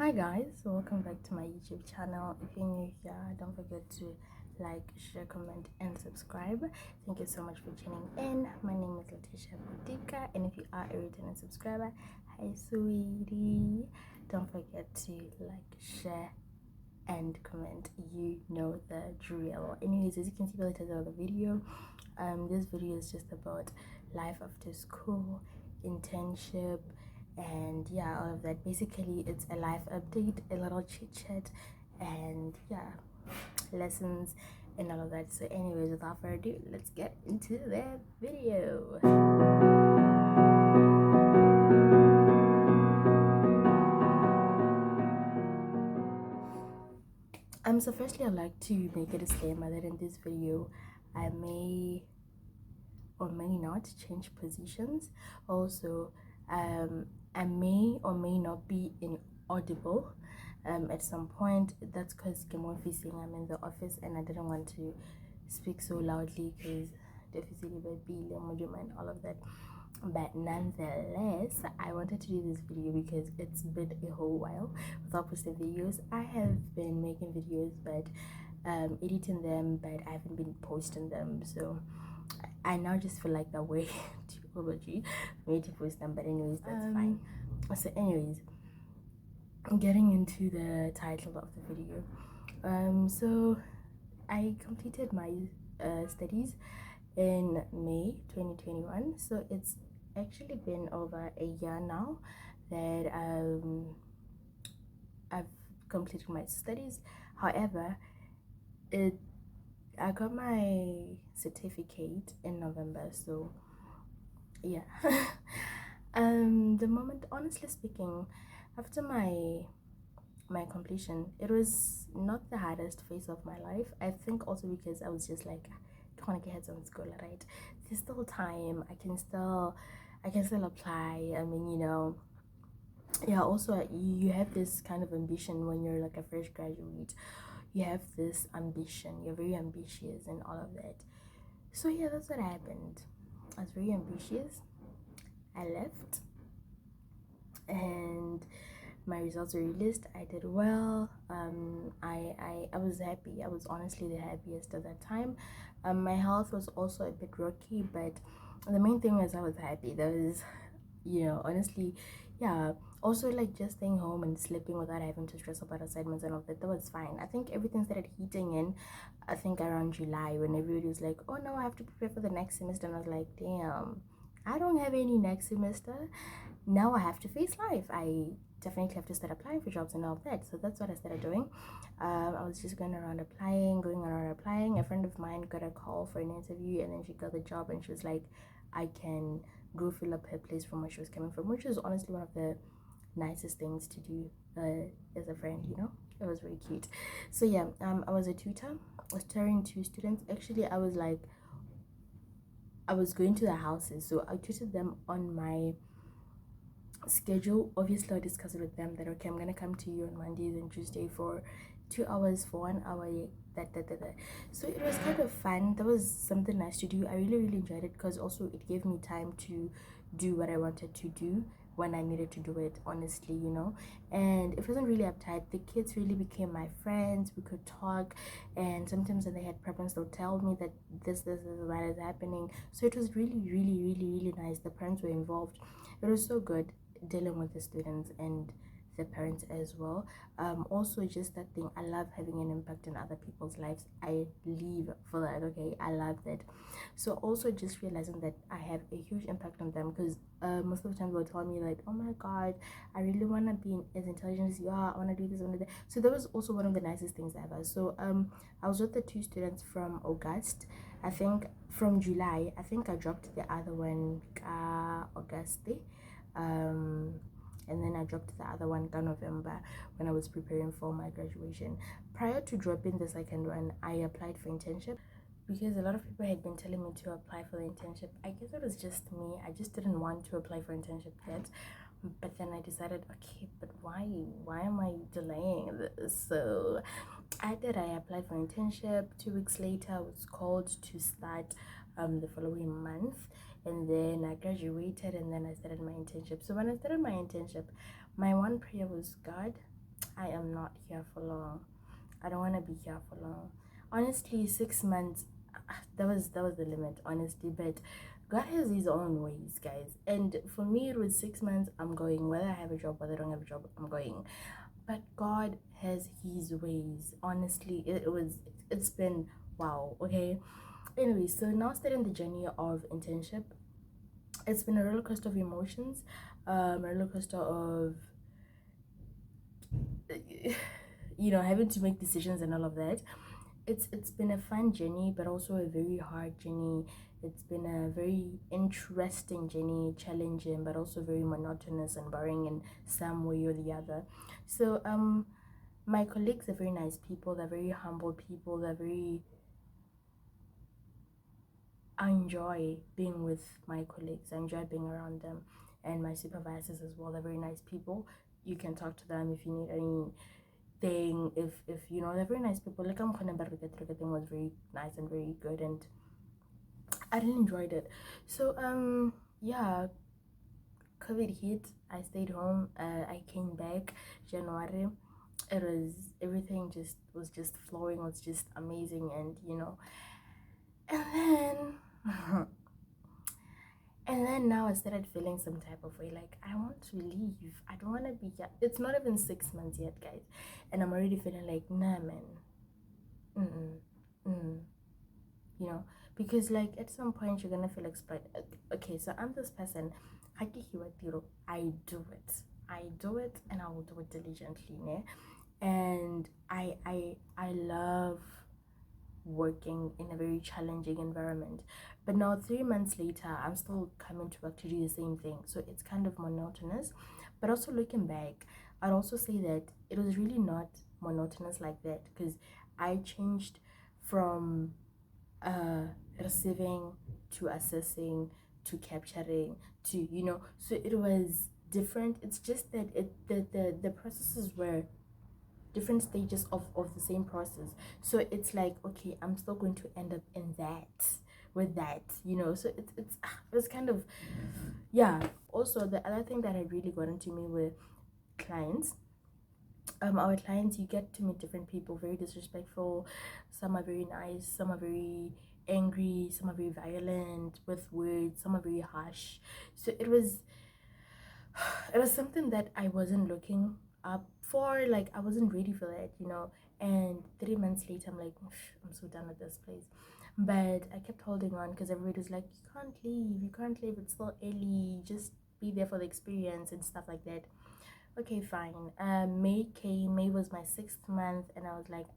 Hi guys, welcome back to my YouTube channel. If you're new here, don't forget to like, share, comment and subscribe. Thank you so much for tuning in. My name is LaticiaBodika, and if you are a returning subscriber, hi sweetie, don't forget to like, share and comment. You know the drill. Anyways, as you can see by the title of the video, this video is just about life after school, internship, and yeah, all of that. Basically, it's a life update, a little chit chat, and yeah, lessons and all of that. So anyways, without further ado, let's get into the video. So firstly, I'd like to make a disclaimer that in this video I may or may not change positions. Also, I may or may not be inaudible at some point. That's because I'm in the office and I didn't want to speak so loudly because definitely and all of that. But nonetheless, I wanted to do this video because it's been a whole while without posting videos. I have been making videos but editing them, but I haven't been posting them, so I now just feel like that way too overdue for me to post them. But anyways, that's fine. So anyways, getting into the title of the video, so I completed my studies in May 2021, so it's actually been over a year now that I've completed my studies. However, I got my certificate in November, so yeah. The moment, honestly speaking, after my completion, it was not the hardest phase of my life. I think also because I was just like, I want to get heads on school, right? There's still time. I can still apply. I mean, yeah. Also, you have this kind of ambition when you're like a fresh graduate. You have this ambition. You're very ambitious and all of that. So yeah, that's what happened. I was very ambitious. I left, and my results were released. I did well. I was happy. I was honestly the happiest at that time. My health was also a bit rocky, but the main thing was I was happy. That was, honestly, yeah. Also, like just staying home and sleeping without having to stress about assignments and all that was fine. I think everything started heating in, I think around July, when everybody was like, oh no, I have to prepare for the next semester. And I was like, damn, I don't have any next semester. Now I have to face life. I definitely have to start applying for jobs and all of that. So that's what I started doing. I was just going around applying. A friend of mine got a call for an interview, and then she got the job, and she was like, I can go fill up her place from where she was coming from, which was honestly one of the nicest things to do as a friend. It was very cute. So yeah, I was a tutor. I was tutoring 2 students. Actually, I was going to the houses, so I tutored them on my schedule. Obviously, I discussed it with them that okay, I'm gonna come to you on Mondays and Tuesday for 2 hours, for 1 hour, that. So it was kind of fun. That was something nice to do. I really enjoyed it because also it gave me time to do what I wanted to do when I needed to do it, honestly, and it wasn't really uptight. The kids really became my friends. We could talk, and sometimes when they had problems, they'll tell me that this is what is happening. So it was really nice. The parents were involved. It was so good dealing with the students and the parents as well. Also, just that thing, I love having an impact in other people's lives. I live for that. Okay, I love that. So also just realizing that I have a huge impact on them, because most of the time they'll tell me like, oh my god, I really want to be as intelligent as you are. I want to do this, I want to do that. So that was also one of the nicest things ever. So I was with the 2 students from August. I think from July, I think I dropped the other one August, and then I dropped the other one in November when I was preparing for my graduation. Prior to dropping the second one, I applied for internship because a lot of people had been telling me to apply for the internship. I guess it was just me. I just didn't want to apply for internship yet. But then I decided, okay, but why? Why am I delaying this? So I applied for internship. 2 weeks later, I was called to start the following month, and then I graduated, and then I started my internship. So when I started my internship, my one prayer was, God, I am not here for long. I don't want to be here for long. Honestly, 6 months, that was the limit, honestly. But God has His own ways, guys. And for me, it was 6 months. I'm going. Whether I have a job, whether I don't have a job, I'm going. But God has His ways. Honestly, it's been wow. Okay. Anyway, so now starting the journey of internship, it's been a roller coaster of emotions, a roller coaster of having to make decisions and all of that. It's been a fun journey, but also a very hard journey. It's been a very interesting journey, challenging, but also very monotonous and boring in some way or the other. So my colleagues are very nice people. They're very humble people. I enjoy being with my colleagues. I enjoy being around them, and my supervisors as well. They're very nice people. You can talk to them if you need anything. If they're very nice people. Like I'm kind of thing was very nice and very good, and I really enjoyed it. So yeah, COVID hit. I stayed home. I came back January. It was everything just flowing. Was just amazing, and and then. And then now I started feeling some type of way, like I want to leave. I don't want to be here. It's not even 6 months yet, guys, and I'm already feeling like, nah, man. Mm-mm. Mm. You know, because like at some point you're gonna feel exploited. Okay, so I'm this person. I do it. I do it, and I will do it diligently, ne? And I love working in a very challenging environment. But now 3 months later, I'm still coming to work to do the same thing. So it's kind of monotonous. But also looking back, I'd also say that it was really not monotonous like that, because I changed from receiving to assessing to capturing to so it was different. It's just that the processes were different stages of the same process. So it's like, okay, I'm still going to end up in that with that, so it was kind of, yeah. Also, the other thing that had really gotten to me with clients, our clients, you get to meet different people, very disrespectful. Some are very nice, some are very angry, some are very violent with words, some are very harsh. So it was something that I wasn't looking up for. Like I wasn't ready for that, and 3 months later I'm like, I'm so done with this place. But I kept holding on because everybody was like, you can't leave, it's still early, just be there for the experience and stuff like that. Okay, fine. May came. May was my 6th month, and I was like,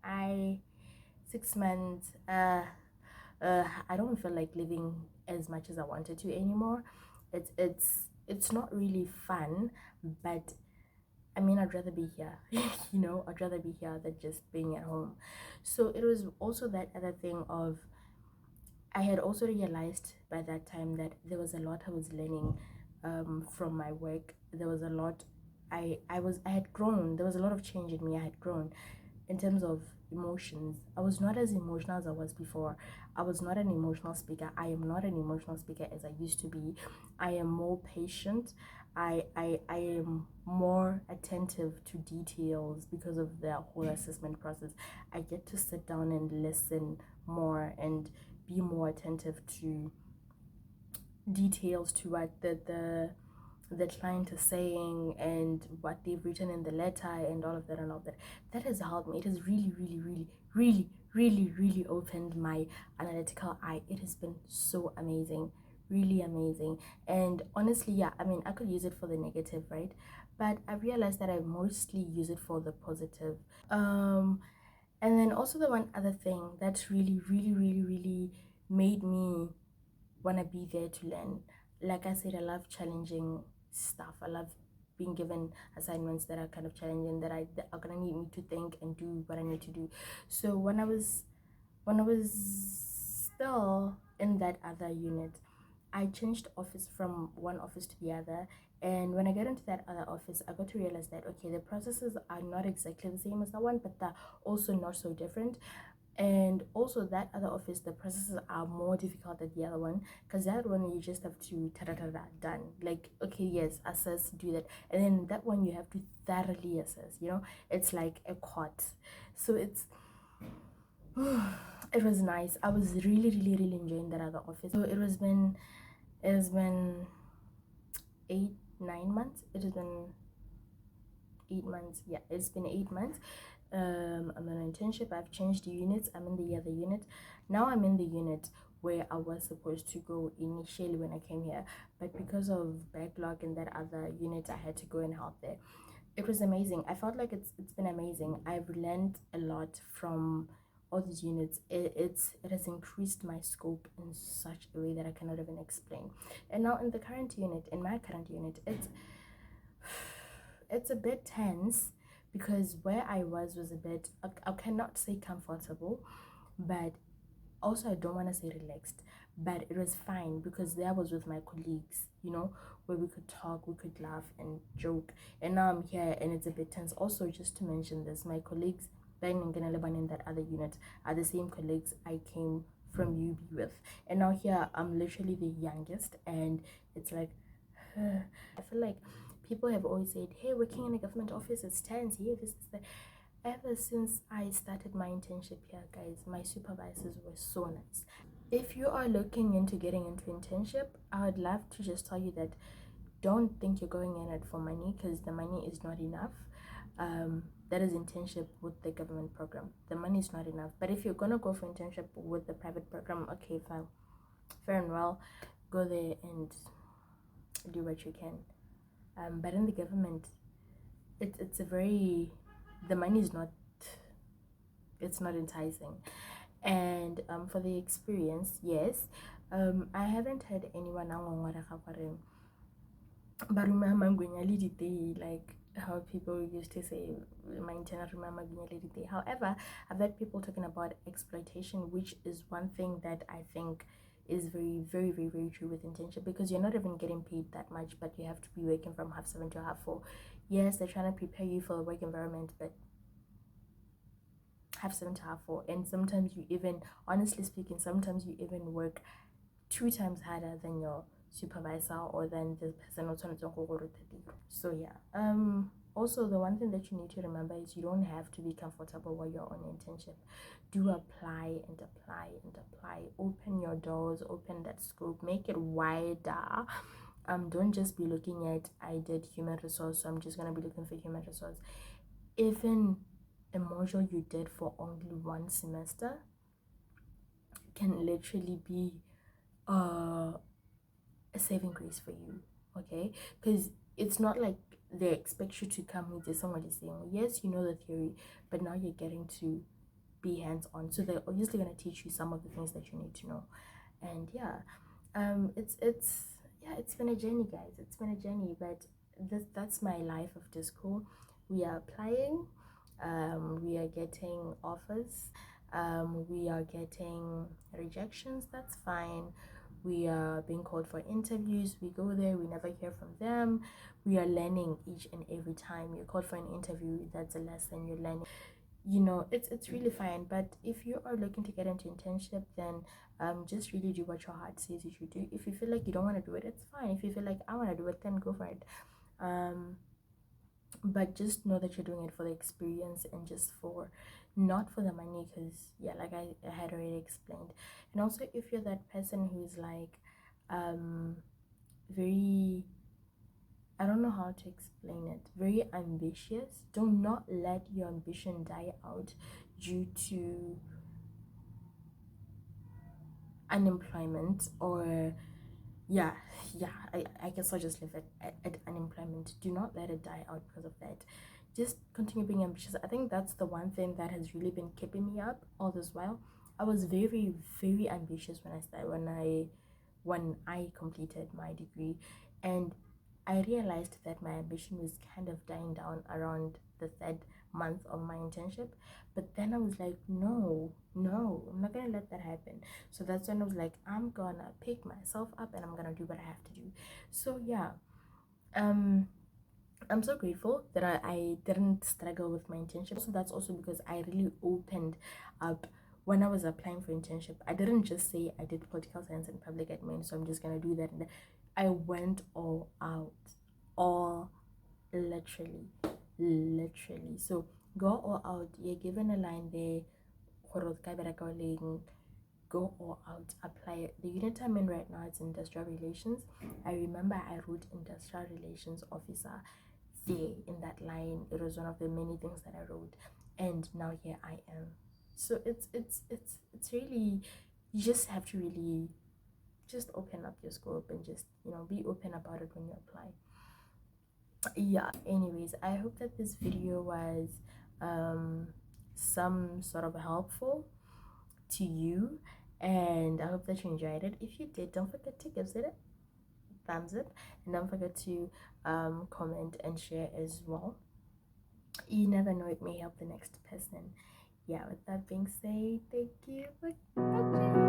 6 months. I don't feel like living as much as I wanted to anymore. It's not really fun, but I mean, I'd rather be here. I'd rather be here than just being at home. So it was also that other thing of, I had also realized by that time that there was a lot I was learning from my work. There was a lot I had grown. There was a lot of change in me. I had grown in terms of emotions. I was not as emotional as I was before. I was not an emotional speaker. I am not an emotional speaker as I used to be. I am more patient. I am more attentive to details because of the whole assessment process. I get to sit down and listen more and be more attentive to details, to what the client is saying and what they've written in the letter and all of that and all of that. That has helped me. It has really, really, really, really, really, really opened my analytical eye. It has been so amazing, really amazing. And honestly, yeah, I mean, I could use it for the negative, right? But I realized that I mostly use it for the positive. And then also the one other thing that's really, really, really, really made me want to be there to learn. Like I said, I love challenging stuff. I love being given assignments that are kind of challenging, that are gonna need me to think and do what I need to do. So when I was still in that other unit, I changed office from one office to the other. And when I got into that other office, I got to realize that, okay, the processes are not exactly the same as that one, but they're also not so different. And also that other office, the processes are more difficult than the other one, because that one you just have to done, like, okay, yes, assess, do that. And then that one you have to thoroughly assess, it's like a court. So it's it was nice. I was really, really, really enjoying that other office. So it has been 8 9 months. It has been 8 months. Yeah, it's been 8 months. I'm on an internship. I've changed units. I'm in the other unit now. I'm in the unit where I was supposed to go initially when I came here, but because of backlog in that other unit, I had to go and help there. It was amazing. I felt like it's been amazing. I've learned a lot from all these units. It has increased my scope in such a way that I cannot even explain. And now in my current unit, it's a bit tense, because where I was a bit, I cannot say comfortable, but also I don't want to say relaxed, but it was fine because there I was with my colleagues, where we could talk, we could laugh and joke. And now I'm here and it's a bit tense. Also, just to mention this, my colleagues in that other unit are the same colleagues I came from UB with, and now here I'm literally the youngest, and it's like I feel like people have always said, hey, working in a government office is tense, here, this is that. Ever since I started my internship here, guys, my supervisors were so nice. If you are looking into getting into internship, I would love to just tell you that don't think you're going in it for money, because the money is not enough. That is internship with the government program. The money is not enough. But if you're gonna go for internship with the private program, okay, fine, fair and well, go there and do what you can. But in the government, it's a very, the money is not, it's not enticing. And for the experience, yes, I haven't had anyone like how people used to say, however, I've heard people talking about exploitation, which is one thing that I think is very, very, very, very true with internship, because you're not even getting paid that much, but you have to be working from 7:30 to 4:30. Yes, they're trying to prepare you for the work environment, but 7:30 to 4:30. And sometimes you even, honestly speaking, sometimes you even work 2 times harder than your supervisor or than the person who's on the. So yeah, also the one thing that you need to remember is you don't have to be comfortable while you're on internship. Do apply and apply and apply. Open your doors, open that scope, make it wider. Don't just be looking at, I did human resource, so I'm just gonna be looking for human resource. Even a module you did for only 1 semester can literally be a saving grace for you, okay? Because it's not like they expect you to come with somebody saying, yes, you know the theory, but now you're getting to be hands-on, so they're obviously going to teach you some of the things that you need to know. And yeah, it's been a journey, guys. It's been a journey, but that's my life of this school. We are applying, we are getting offers, we are getting rejections. That's fine. We are being called for interviews. We go there, we never hear from them. We are learning each and every time you're called for an interview. That's a lesson you're learning. It's really fine. But if you are looking to get into internship, then just really do what your heart says you should do. If you feel like you don't want to do it, it's fine. If you feel like I want to do it, then go for it. But just know that you're doing it for the experience and just for, not for the money, because yeah, like I had already explained. And also, if you're that person who's like very, I don't know how to explain it, very ambitious, do not let your ambition die out due to unemployment, or yeah, I guess I'll just leave it at unemployment. Do not let it die out because of that. Just continue being ambitious. I think that's the one thing that has really been keeping me up all this while. I was very, very ambitious when I started, when I completed my degree, and I realized that my ambition was kind of dying down around the third month of my internship. But then I was like, no, I'm not gonna let that happen. So that's when I was like, I'm gonna pick myself up and I'm gonna do what I have to do. So yeah, I'm so grateful that I didn't struggle with my internship. So that's also because I really opened up when I was applying for internship, I didn't just say I did political science and public admin, so I'm just gonna do that. And I went all out, all literally, literally. So go all out. You're given a line there. Go all out, apply it. The unit I'm in right now, it's industrial relations. I remember I wrote industrial relations officer there in that line. It was one of the many things that I wrote, and now here I am. So it's really, you just have to really just open up your scope and just, you know, be open about it when you apply. Yeah, anyways, I hope that this video was some sort of helpful to you, and I hope that you enjoyed it. If you did, don't forget to give it a thumbs up, and don't forget to comment and share as well. You never know, it may help the next person. Yeah, with that being said, thank you for watching.